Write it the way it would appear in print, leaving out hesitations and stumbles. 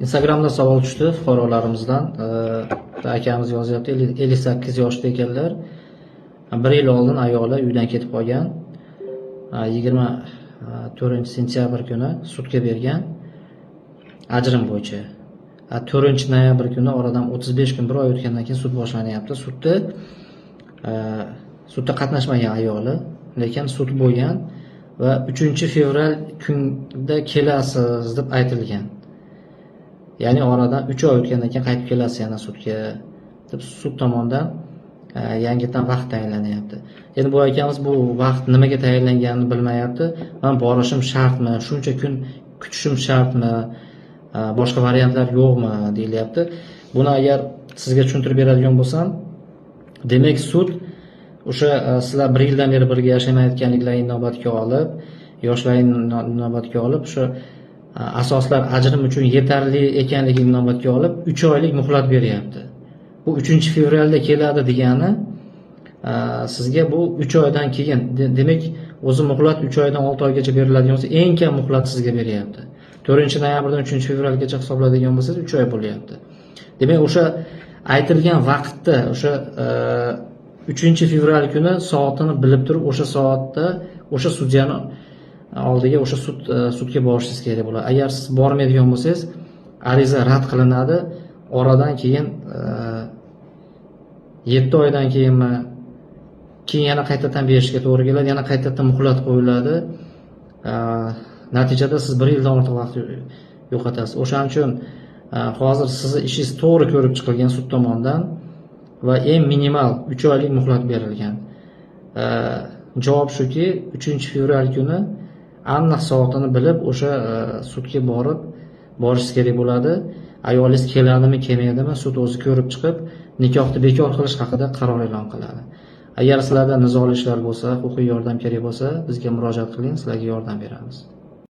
Instagramda savol tushdi fuqarolarimizdan. Akamiz yozyapti, 58 yoshda ekanlar. 1 yil oldin ayoli uydan ketib qolgan. 24-sentyabr kuni sudga bergan ajrim bo'yicha. 4-noyabr kuni oradan 35 kun, 1 oy o'tgandan keyin sud boshlanyapti. Sudda qatnashmagan ayoli, lekin sud bo'lgan va 3-fevral kunda kelasiz deb aytilgan. Ya'ni oradan 3 oy o'tgandan keyin qaytib kelasiz yana sudga deb sud tomonidan yangidan vaqt tayinlanyapti. Endi bu akamiz bu vaqt nimaga tayinlanganini bilmayapti. Men borishim shartmi, shuncha kun kutishim shartmi, boshqa variantlar yo'qmi deyilyapti. Buni agar sizga tushuntirib beradigan bo'lsam, demak sud o'sha sizlar 1 yildan beri birga yashamayotganliklaringni inobatga olib, yoshlaringni inobatga olib, o'sha asoslar ajrim uchun yetarli ekanligini inobatga olib 3 oylik muhlat beryapti. Bu 3-fevralda keladi degani sizga bu 3 oydan keyin, demak o'zi muhlat 3 oydan 6 oygacha beriladigan bo'lsa, eng kam muhlat sizga beryapti. 4-noyabrdan 3-fevralgacha hisobladigan bo'lsangiz 3 oy bo'lyapti. Demak o'sha aytilgan vaqtda, o'sha 3-fevral kuni soatini bilib turib, o'sha soatda o'sha sudyani oldiga o'sha sudga borishingiz kerak bo'ladi. Agar siz bormaydigan bo'lsangiz, ariza rad qilinadi. Oradan keyin 7 oydan keyin yana qaytadan berishga to'g'ri keladi, yana qaytadan muhlat qo'yiladi. Natijada siz 1 yildan ortiq vaqt yo'qotasiz. O'shaning uchun hozir sizni ishingiz to'g'ri ko'rib chiqilgan sud tomonidan va eng minimal 3 oylik muhlat berilgan. Javob shuki, 3-fevral kuni aniq soatini bilib o'sha sudga borishingiz kerak bo'ladi. Ayolingiz keladimi, kelmaydimi, sud o'zi ko'rib chiqib, nikohni bekor qilish haqida qaror e'lon qiladi. Agar sizlarda nizoli ishlar bo'lsa, huquqiy yordam kerak bo'lsa, bizga murojaat qiling, sizlarga yordam beramiz.